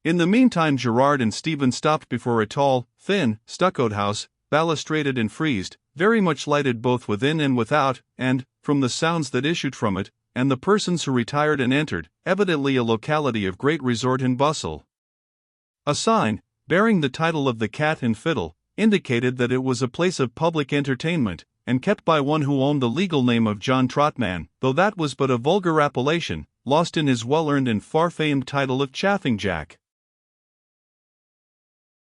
In the meantime Gerard and Stephen stopped before a tall, thin, stuccoed house, balustraded and friezed, very much lighted both within and without, and, from the sounds that issued from it, and the persons who retired and entered, evidently a locality of great resort and bustle. A sign, bearing the title of the Cat and Fiddle, indicated that it was a place of public entertainment, and kept by one who owned the legal name of John Trotman, though that was but a vulgar appellation, lost in his well-earned and far-famed title of Chaffing Jack.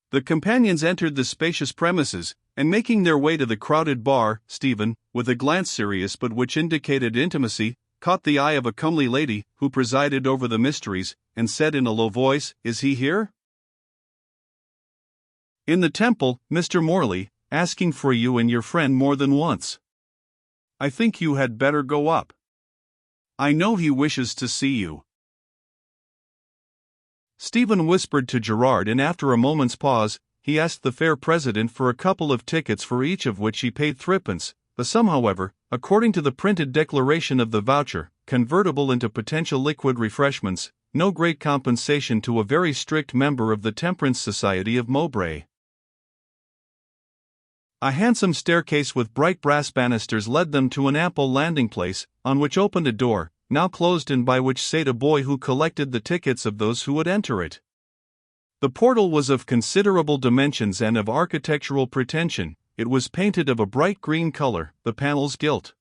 The companions entered the spacious premises, and making their way to the crowded bar, Stephen, with a glance serious but which indicated intimacy, caught the eye of a comely lady, who presided over the mysteries, and said in a low voice, "Is he here?" "In the temple, Mr. Morley, asking for you and your friend more than once. I think you had better go up. I know he wishes to see you." Stephen whispered to Gerard, and after a moment's pause, he asked the fair president for a couple of tickets, for each of which he paid threepence, the sum however, according to the printed declaration of the voucher, convertible into potential liquid refreshments, no great compensation to a very strict member of the Temperance Society of Mowbray. A handsome staircase with bright brass banisters led them to an ample landing place, on which opened a door, now closed, and by which sate a boy who collected the tickets of those who would enter it. The portal was of considerable dimensions and of architectural pretension. It was painted of a bright green color, the panels gilt.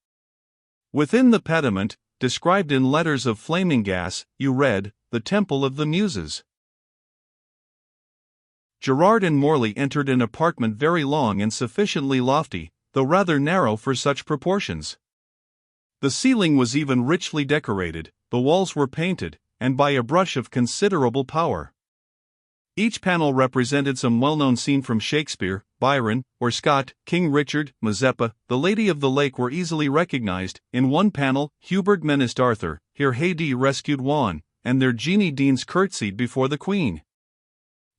Within the pediment, described in letters of flaming gas, you read, "The Temple of the Muses." Gerard and Morley entered an apartment very long and sufficiently lofty, though rather narrow for such proportions. The ceiling was even richly decorated, the walls were painted, and by a brush of considerable power. Each panel represented some well-known scene from Shakespeare, Byron, or Scott. King Richard, Mazeppa, the Lady of the Lake were easily recognized. In one panel, Hubert menaced Arthur, here Haidee rescued Juan, and their Jeannie Deans curtsied before the Queen.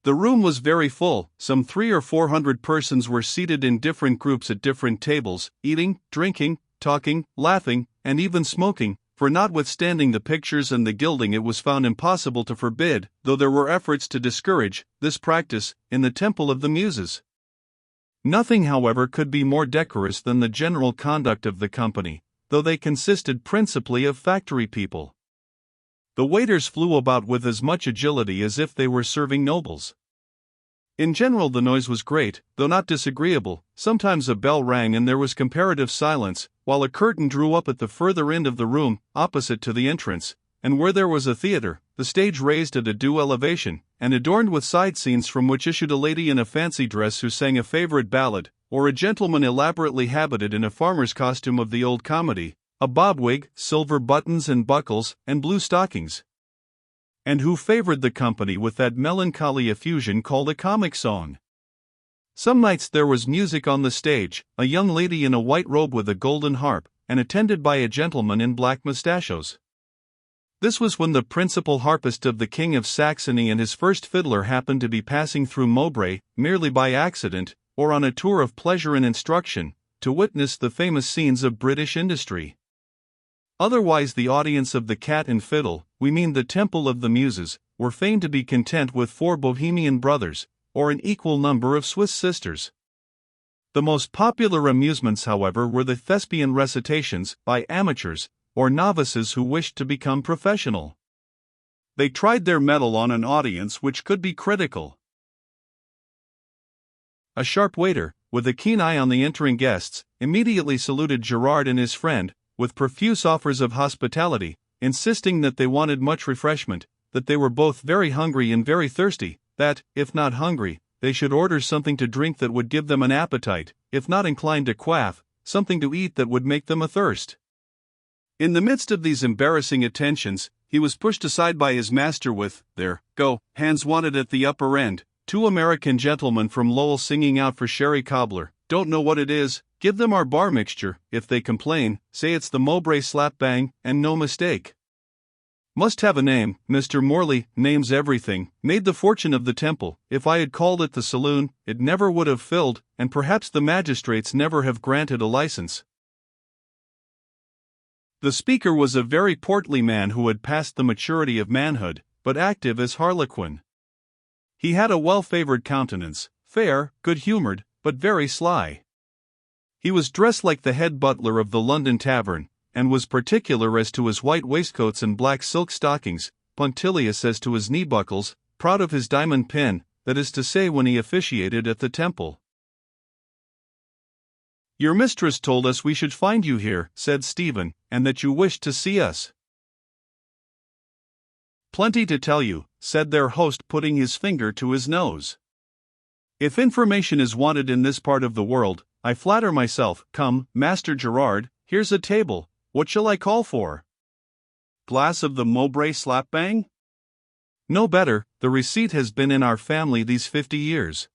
The room was very full. Some 300 or 400 persons were seated in different groups at different tables, eating, drinking, talking, laughing, and even smoking, for notwithstanding the pictures and the gilding it was found impossible to forbid, though there were efforts to discourage, this practice, in the Temple of the Muses. Nothing, however, could be more decorous than the general conduct of the company, though they consisted principally of factory people. The waiters flew about with as much agility as if they were serving nobles. In general the noise was great, though not disagreeable. Sometimes a bell rang and there was comparative silence, while a curtain drew up at the further end of the room, opposite to the entrance, and where there was a theatre, the stage raised at a due elevation, and adorned with side scenes from which issued a lady in a fancy dress who sang a favorite ballad, or a gentleman elaborately habited in a farmer's costume of the old comedy, a bob-wig, silver buttons and buckles, and blue stockings, and who favored the company with that melancholy effusion called a comic song. Some nights there was music on the stage, a young lady in a white robe with a golden harp, and attended by a gentleman in black mustachios. This was when the principal harpist of the King of Saxony and his first fiddler happened to be passing through Mowbray, merely by accident, or on a tour of pleasure and instruction, to witness the famous scenes of British industry. Otherwise the audience of the Cat and Fiddle, we mean the Temple of the Muses, were fain to be content with 4 Bohemian brothers, or an equal number of Swiss sisters. The most popular amusements, however, were the thespian recitations, by amateurs, or novices who wished to become professional. They tried their mettle on an audience which could be critical. A sharp waiter, with a keen eye on the entering guests, immediately saluted Gerard and his friend, with profuse offers of hospitality, insisting that they wanted much refreshment, that they were both very hungry and very thirsty, that, if not hungry, they should order something to drink that would give them an appetite, if not inclined to quaff, something to eat that would make them athirst. In the midst of these embarrassing attentions, he was pushed aside by his master with, "There, go, hands wanted at the upper end, 2 American gentlemen from Lowell singing out for sherry cobbler, don't know what it is, give them our bar mixture, if they complain, say it's the Mowbray slap bang, and no mistake. Must have a name, Mr. Morley, names everything, made the fortune of the Temple, if I had called it the saloon, it never would have filled, and perhaps the magistrates never have granted a license." The speaker was a very portly man who had passed the maturity of manhood, but active as harlequin. He had a well-favored countenance, fair, good-humored, but very sly. He was dressed like the head butler of the London tavern, and was particular as to his white waistcoats and black silk stockings, punctilious as to his knee-buckles, proud of his diamond pin, that is to say when he officiated at the temple. "Your mistress told us we should find you here," said Stephen, "and that you wished to see us." "Plenty to tell you," said their host, putting his finger to his nose. "If information is wanted in this part of the world, I flatter myself. Come, Master Gerard, here's a table. What shall I call for? Glass of the Mowbray slap-bang?" "No better, the receipt has been in our family these 50 years.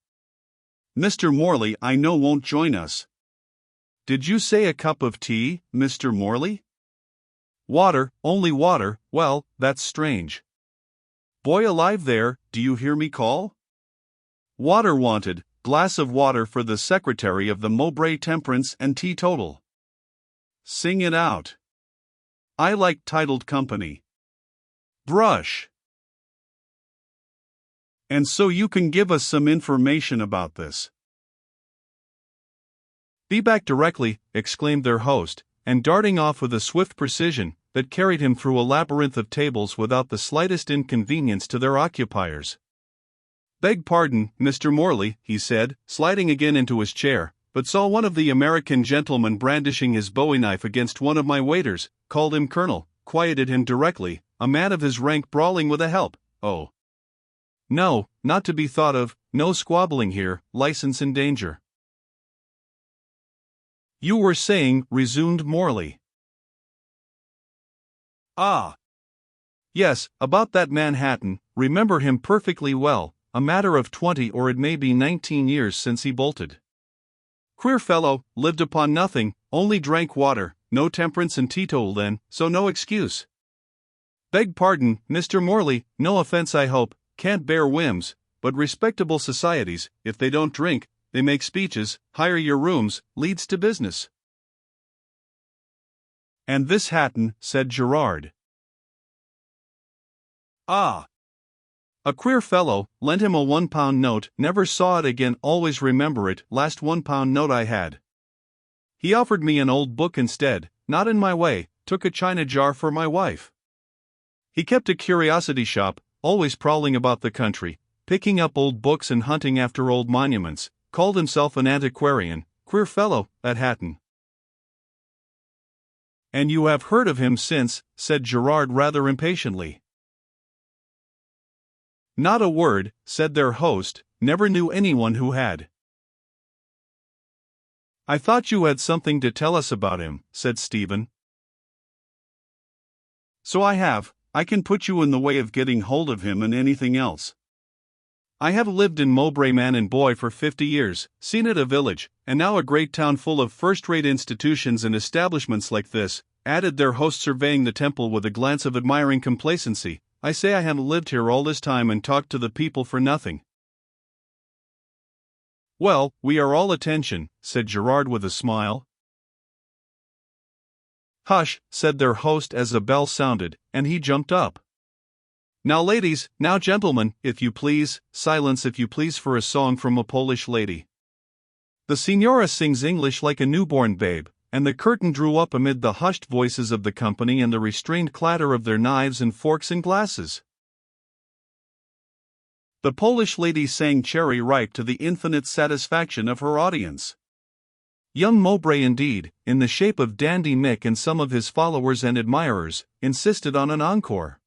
Mr. Morley I know won't join us." "Did you say a cup of tea, Mr. Morley?" "Water, only water. Well, that's strange. Boy alive there, do you hear me call? Water wanted, glass of water for the secretary of the Mowbray Temperance and Teetotal. Sing it out. I like titled company. Brush. And so you can give us some information about this." "Be back directly," exclaimed their host, and darting off with a swift precision that carried him through a labyrinth of tables without the slightest inconvenience to their occupiers. "Beg pardon, Mr. Morley," he said, sliding again into his chair, "but saw one of the American gentlemen brandishing his bowie knife against one of my waiters, called him Colonel, quieted him directly, a man of his rank brawling with a help. Oh. No, not to be thought of, no squabbling here, license in danger." "You were saying," resumed Morley. "Ah. Yes, about that Manhattan, remember him perfectly well, a matter of 20 or it may be 19 years since he bolted. Queer fellow, lived upon nothing, only drank water, no temperance and teetotal then, so no excuse. Beg pardon, Mr. Morley, no offense I hope, can't bear whims, but respectable societies, if they don't drink, they make speeches, hire your rooms, leads to business." "And this Hatton," said Gerard. "Ah. A queer fellow, lent him a £1 note, never saw it again, always remember it, last £1 note I had. He offered me an old book instead, not in my way, took a china jar for my wife. He kept a curiosity shop, always prowling about the country, picking up old books and hunting after old monuments, called himself an antiquarian, queer fellow, that Hatton." "And you have heard of him since," said Gerard rather impatiently. "Not a word," said their host, "never knew anyone who had." "I thought you had something to tell us about him," said Stephen. "So I have. I can put you in the way of getting hold of him and anything else. I have lived in Mowbray man and boy for 50 years, seen it a village, and now a great town full of first-rate institutions and establishments like this," added their host, surveying the temple with a glance of admiring complacency. "I say I haven't lived here all this time and talked to the people for nothing." "Well, we are all attention," said Gerard with a smile. "Hush," said their host as a bell sounded, and he jumped up. "Now ladies, now gentlemen, if you please, silence if you please for a song from a Polish lady. The Signora sings English like a newborn babe," and the curtain drew up amid the hushed voices of the company and the restrained clatter of their knives and forks and glasses. The Polish lady sang Cherry Ripe to the infinite satisfaction of her audience. Young Mowbray indeed, in the shape of Dandy Mick and some of his followers and admirers, insisted on an encore.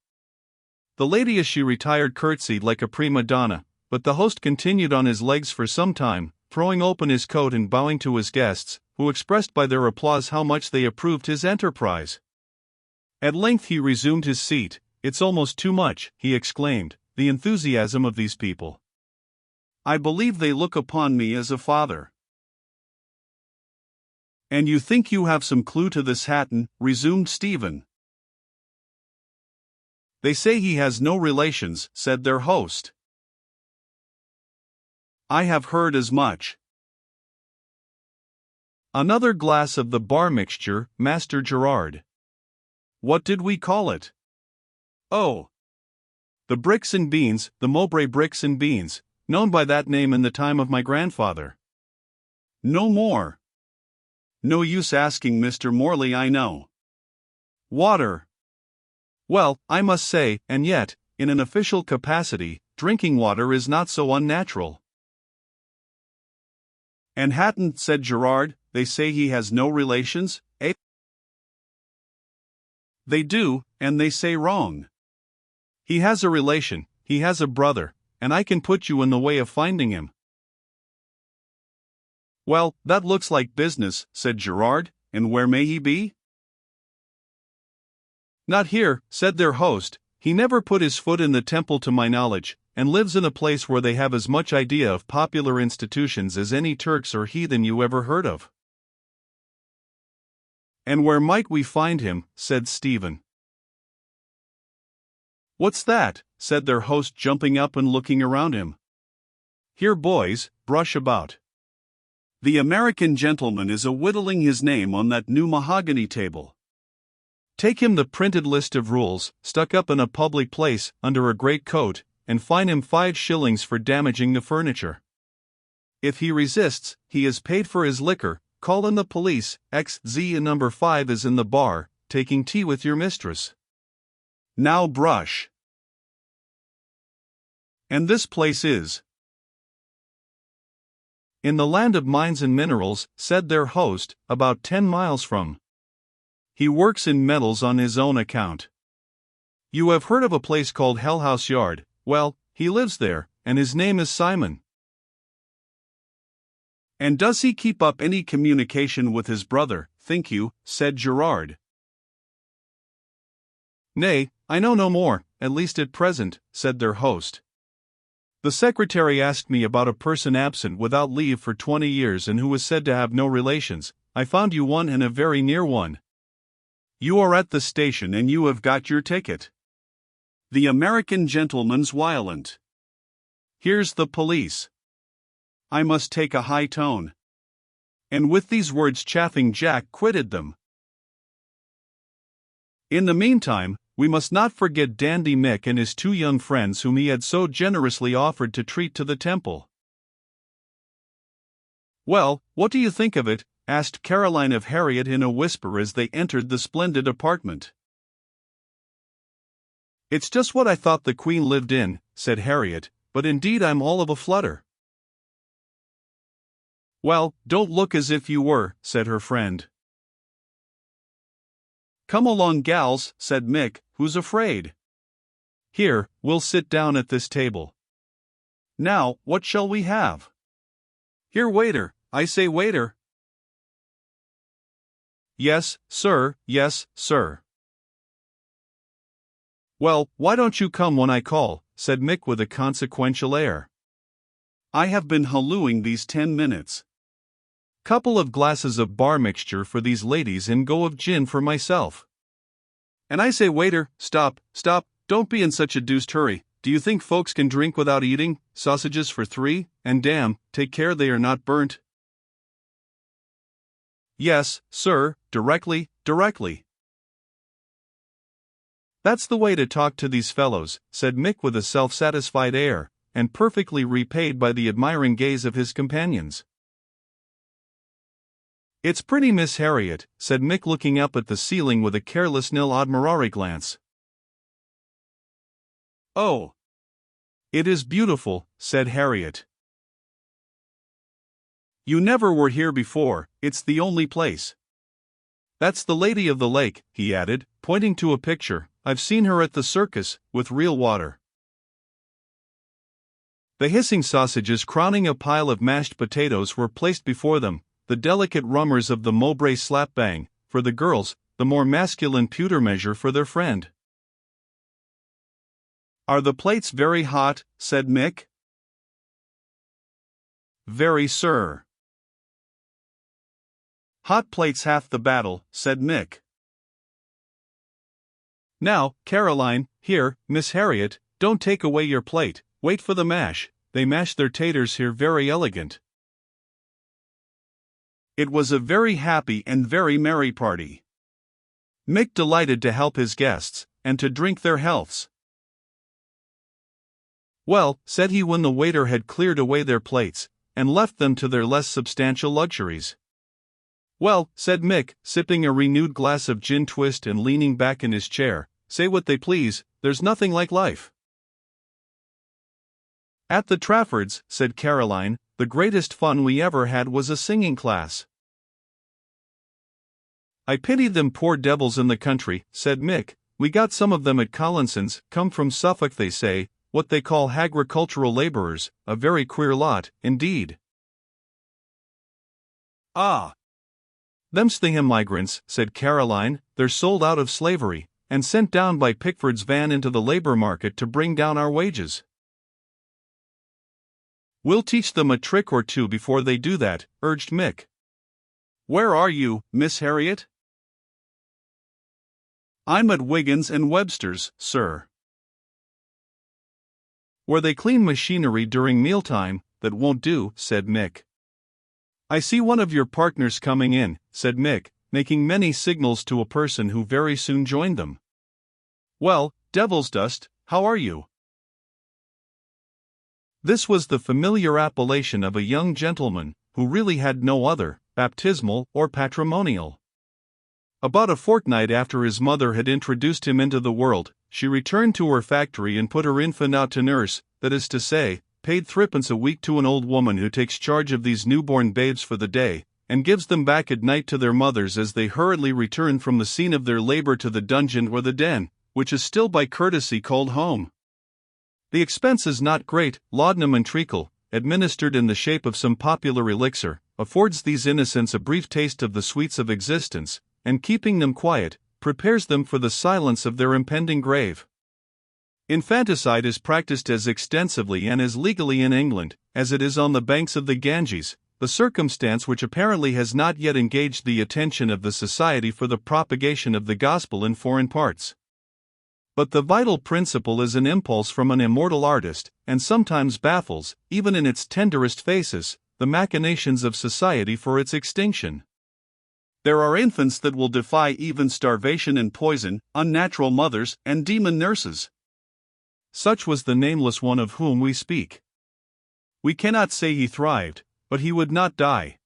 The lady as she retired curtsied like a prima donna, but the host continued on his legs for some time, throwing open his coat and bowing to his guests, who expressed by their applause how much they approved his enterprise. At length he resumed his seat. "It's almost too much," he exclaimed, "the enthusiasm of these people. I believe they look upon me as a father." "And you think you have some clue to this Hatton," resumed Stephen. "They say he has no relations," said their host. "I have heard as much." "Another glass of the bar mixture, Master Gerard." "What did we call it?" "Oh. The bricks and beans, the Mowbray bricks and beans, known by that name in the time of my grandfather. No more. No use asking, Mr. Morley, I know. Water. Well, I must say, and yet, in an official capacity, drinking water is not so unnatural. And Hatton, said Gerard, they say he has no relations, eh? They do, and they say wrong. He has a relation, he has a brother, and I can put you in the way of finding him. Well, that looks like business, said Gerard, and where may he be? Not here, said their host, he never put his foot in the Temple to my knowledge, and lives in a place where they have as much idea of popular institutions as any Turks or heathen you ever heard of. And where might we find him? Said Stephen. What's that? Said their host, jumping up and looking around him. Here, boys, brush about. The American gentleman is a-whittling his name on that new mahogany table. Take him the printed list of rules, stuck up in a public place, under a great coat, and fine him 5 shillings for damaging the furniture. If he resists, he is paid for his liquor. Call in the police. XZ and number 5 is in the bar, taking tea with your mistress. Now brush. And this place is in the land of mines and minerals, said their host, about 10 miles from. He works in metals on his own account. You have heard of a place called Hellhouse Yard. Well, he lives there, and his name is Simon. And does he keep up any communication with his brother, think you? Said Gerard. Nay, I know no more, at least at present, said their host. The secretary asked me about a person absent without leave for 20 years and who was said to have no relations. I found you one, and a very near one. You are at the station and you have got your ticket. The American gentleman's violent. Here's the police. I must take a high tone. And with these words Chaffing Jack quitted them. In the meantime, we must not forget Dandy Mick and his 2 young friends whom he had so generously offered to treat to the Temple. Well, what do you think of it? Asked Caroline of Harriet in a whisper as they entered the splendid apartment. It's just what I thought the Queen lived in, said Harriet, but indeed I'm all of a flutter. Well, don't look as if you were, said her friend. Come along, gals, said Mick, who's afraid? Here, we'll sit down at this table. Now, what shall we have? Here, waiter, I say, waiter. Yes, sir, yes, sir. Well, why don't you come when I call, said Mick with a consequential air. I have been hallooing these 10 minutes. Couple of glasses of bar mixture for these ladies and go of gin for myself. And I say, waiter, stop, don't be in such a deuced hurry. Do you think folks can drink without eating? Sausages for 3, and damn, take care they are not burnt. Yes, sir, directly. That's the way to talk to these fellows, said Mick with a self-satisfied air, and perfectly repaid by the admiring gaze of his companions. It's pretty, Miss Harriet, said Mick, looking up at the ceiling with a careless nil admirari glance. Oh! It is beautiful, said Harriet. You never were here before, it's the only place. That's the Lady of the Lake, he added, pointing to a picture. I've seen her at the circus, with real water. The hissing sausages crowning a pile of mashed potatoes were placed before them, the delicate rummers of the Mowbray slap-bang, for the girls, the more masculine pewter measure for their friend. Are the plates very hot? Said Mick. Very, sir. Hot plates half the battle, said Mick. Now, Caroline, here, Miss Harriet, don't take away your plate, wait for the mash, they mash their taters here very elegant. It was a very happy and very merry party. Mick delighted to help his guests, and to drink their healths. "Well," said he when the waiter had cleared away their plates, and left them to their less substantial luxuries. "Well," said Mick, sipping a renewed glass of gin twist and leaning back in his chair, "say what they please, there's nothing like life." "At the Traffords," said Caroline, "the greatest fun we ever had was a singing class." "I pity them poor devils in the country," said Mick. "We got some of them at Collinson's, come from Suffolk they say, what they call agricultural labourers, a very queer lot, indeed." "Ah, them's the immigrants," said Caroline. "They're sold out of slavery, and sent down by Pickford's van into the labour market to bring down our wages." "We'll teach them a trick or two before they do that," urged Mick. "Where are you, Miss Harriet?" "I'm at Wiggins and Webster's, sir." "Where they clean machinery during mealtime, that won't do," said Mick. "I see one of your partners coming in," said Mick, making many signals to a person who very soon joined them. "Well, Devil's Dust, how are you?" This was the familiar appellation of a young gentleman, who really had no other, baptismal or patrimonial. About a fortnight after his mother had introduced him into the world, she returned to her factory and put her infant out to nurse, that is to say, paid threepence a week to an old woman who takes charge of these newborn babes for the day, and gives them back at night to their mothers as they hurriedly return from the scene of their labor to the dungeon or the den, which is still by courtesy called home. The expense is not great. Laudanum and treacle, administered in the shape of some popular elixir, affords these innocents a brief taste of the sweets of existence, and keeping them quiet, prepares them for the silence of their impending grave. Infanticide is practiced as extensively and as legally in England as it is on the banks of the Ganges, the circumstance which apparently has not yet engaged the attention of the Society for the Propagation of the Gospel in foreign parts. But the vital principle is an impulse from an immortal artist, and sometimes baffles, even in its tenderest phases, the machinations of society for its extinction. There are infants that will defy even starvation and poison, unnatural mothers, and demon nurses. Such was the nameless one of whom we speak. We cannot say he thrived, but he would not die.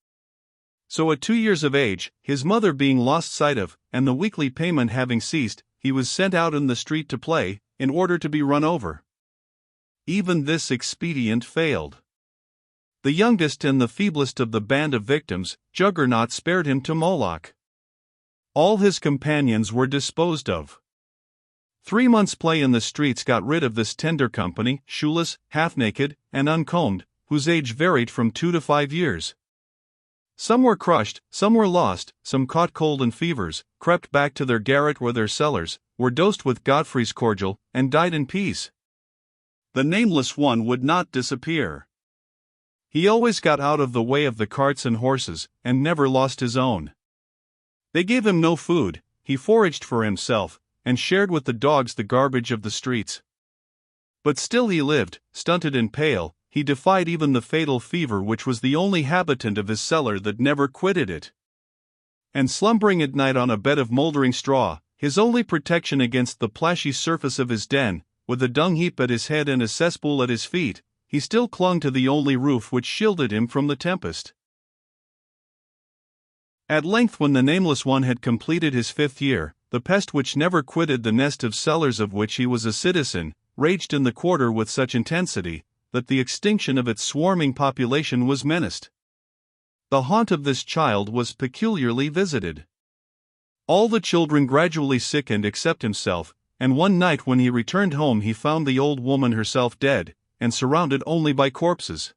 So at 2 years of age, his mother being lost sight of, and the weekly payment having ceased, he was sent out in the street to play, in order to be run over. Even this expedient failed. The youngest and the feeblest of the band of victims, Juggernaut, spared him to Moloch. All his companions were disposed of. 3 months' play in the streets got rid of this tender company, shoeless, half-naked, and uncombed, whose age varied from 2 to 5 years. Some were crushed, some were lost, some caught cold and fevers, crept back to their garret or their cellars, were dosed with Godfrey's cordial, and died in peace. The nameless one would not disappear. He always got out of the way of the carts and horses, and never lost his own. They gave him no food, he foraged for himself, and shared with the dogs the garbage of the streets. But still he lived, stunted and pale. He defied even the fatal fever which was the only habitant of his cellar that never quitted it. And slumbering at night on a bed of mouldering straw, his only protection against the plashy surface of his den, with a dung heap at his head and a cesspool at his feet, he still clung to the only roof which shielded him from the tempest. At length, when the nameless one had completed his 5th year, the pest which never quitted the nest of cellars of which he was a citizen, raged in the quarter with such intensity, that the extinction of its swarming population was menaced. The haunt of this child was peculiarly visited. All the children gradually sickened except himself, and one night when he returned home he found the old woman herself dead, and surrounded only by corpses.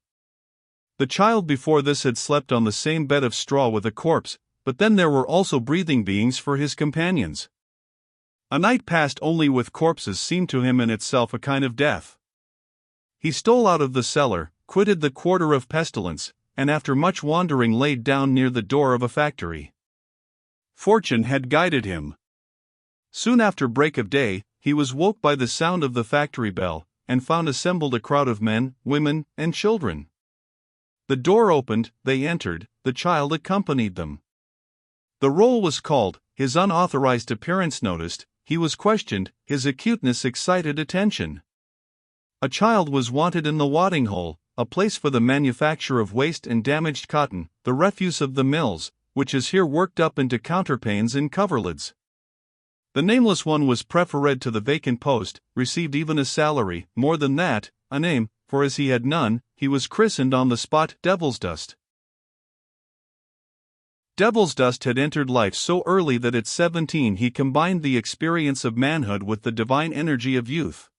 The child before this had slept on the same bed of straw with a corpse, but then there were also breathing beings for his companions. A night passed only with corpses seemed to him in itself a kind of death. He stole out of the cellar, quitted the quarter of pestilence, and after much wandering laid down near the door of a factory. Fortune had guided him. Soon after break of day, he was woke by the sound of the factory bell, and found assembled a crowd of men, women, and children. The door opened, they entered, the child accompanied them. The roll was called, his unauthorized appearance noticed, he was questioned, his acuteness excited attention. A child was wanted in the wadding hole, a place for the manufacture of waste and damaged cotton, the refuse of the mills, which is here worked up into counterpanes and coverlids. The nameless one was preferred to the vacant post, received even a salary, more than that, a name, for as he had none, he was christened on the spot Devilsdust. Devilsdust had entered life so early that at 17 he combined the experience of manhood with the divine energy of youth.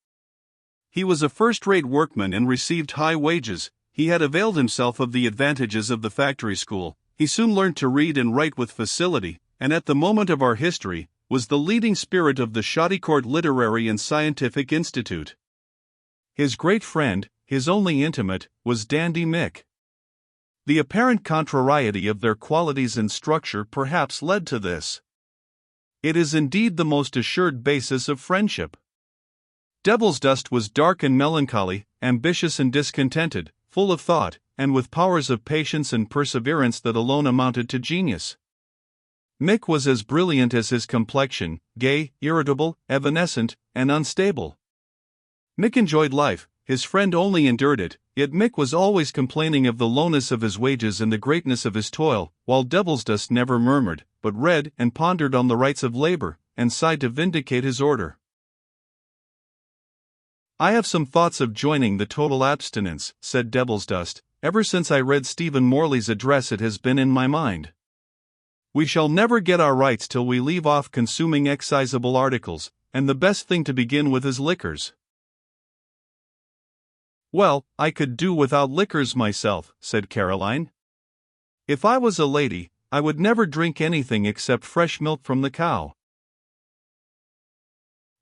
He was a first-rate workman and received high wages. He had availed himself of the advantages of the factory school. He soon learned to read and write with facility, and at the moment of our history, was the leading spirit of the Shottycourt Literary and Scientific Institute. His great friend, his only intimate, was Dandy Mick. The apparent contrariety of their qualities and structure perhaps led to this. It is indeed the most assured basis of friendship. Devilsdust was dark and melancholy, ambitious and discontented, full of thought, and with powers of patience and perseverance that alone amounted to genius. Mick was as brilliant as his complexion, gay, irritable, evanescent, and unstable. Mick enjoyed life, his friend only endured it, yet Mick was always complaining of the lowness of his wages and the greatness of his toil, while Devilsdust never murmured, but read and pondered on the rights of labor, and sighed to vindicate his order. "I have some thoughts of joining the total abstinence," said Devilsdust. "Ever since I read Stephen Morley's address it has been in my mind. We shall never get our rights till we leave off consuming excisable articles, and the best thing to begin with is liquors." "Well, I could do without liquors myself," said Caroline. "If I was a lady, I would never drink anything except fresh milk from the cow."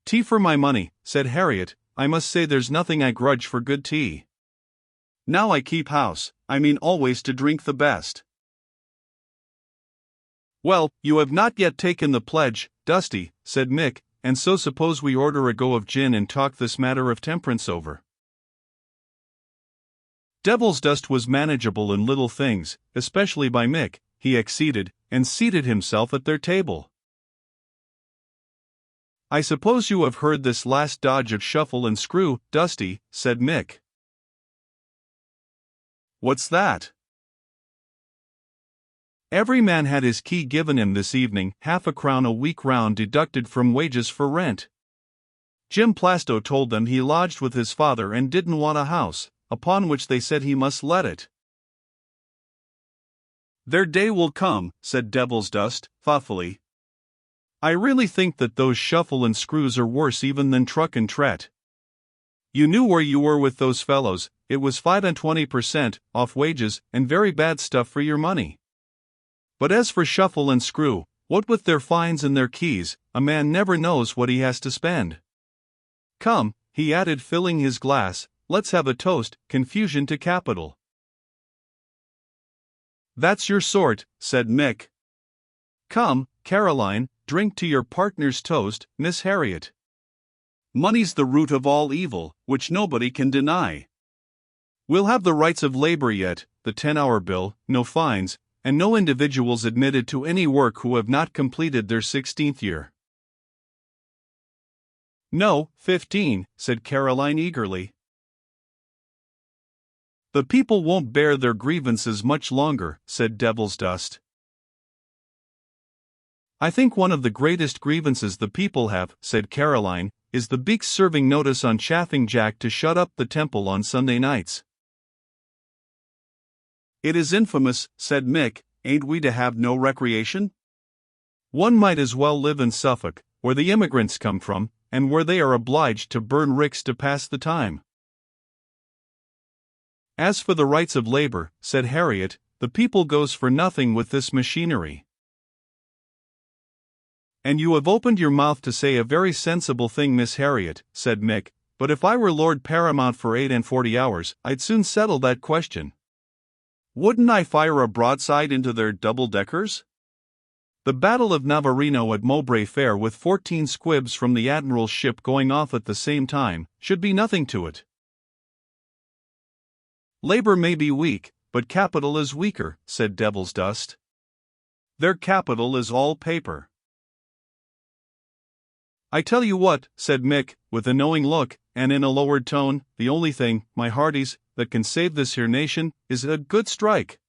"Tea for my money," said Harriet. "I must say there's nothing I grudge for good tea. Now I keep house, I mean always to drink the best." "Well, you have not yet taken the pledge, Dusty," said Mick, "and so suppose we order a go of gin and talk this matter of temperance over." Devilsdust was manageable in little things, especially by Mick. He acceded, and seated himself at their table. "I suppose you have heard this last dodge of shuffle and screw, Dusty," said Mick. "What's that?" "Every man had his key given him this evening, £half-a-crown a week round deducted from wages for rent. Jim Plasto told them he lodged with his father and didn't want a house, upon which they said he must let it." "Their day will come," said Devilsdust, thoughtfully. "I really think that those shuffle and screws are worse even than truck and tret. You knew where you were with those fellows, it was 25% off wages, and very bad stuff for your money. But as for shuffle and screw, what with their fines and their keys, a man never knows what he has to spend. Come," he added, filling his glass, "let's have a toast, confusion to capital." "That's your sort," said Mick. "Come, Caroline, drink to your partner's toast, Miss Harriet. Money's the root of all evil, which nobody can deny. We'll have the rights of labor yet, the 10-hour bill, no fines, and no individuals admitted to any work who have not completed their 16th year." "No, 15, said Caroline eagerly. "The people won't bear their grievances much longer," said Devilsdust. "I think one of the greatest grievances the people have," said Caroline, "is the beaks serving notice on Chaffing Jack to shut up the temple on Sunday nights." "It is infamous," said Mick. "Ain't we to have no recreation? One might as well live in Suffolk, where the immigrants come from, and where they are obliged to burn ricks to pass the time." "As for the rights of labor," said Harriet, "the people goes for nothing with this machinery." "And you have opened your mouth to say a very sensible thing, Miss Harriet," said Mick, "but if I were Lord Paramount for 48 hours, I'd soon settle that question. Wouldn't I fire a broadside into their double-deckers? The Battle of Navarino at Mowbray Fair with 14 squibs from the Admiral's ship going off at the same time, should be nothing to it. Labor may be weak, but capital is weaker," said Devilsdust. "Their capital is all paper." "I tell you what," said Mick, with a knowing look, and in a lowered tone, "the only thing, my hearties, that can save this here nation, is a good strike."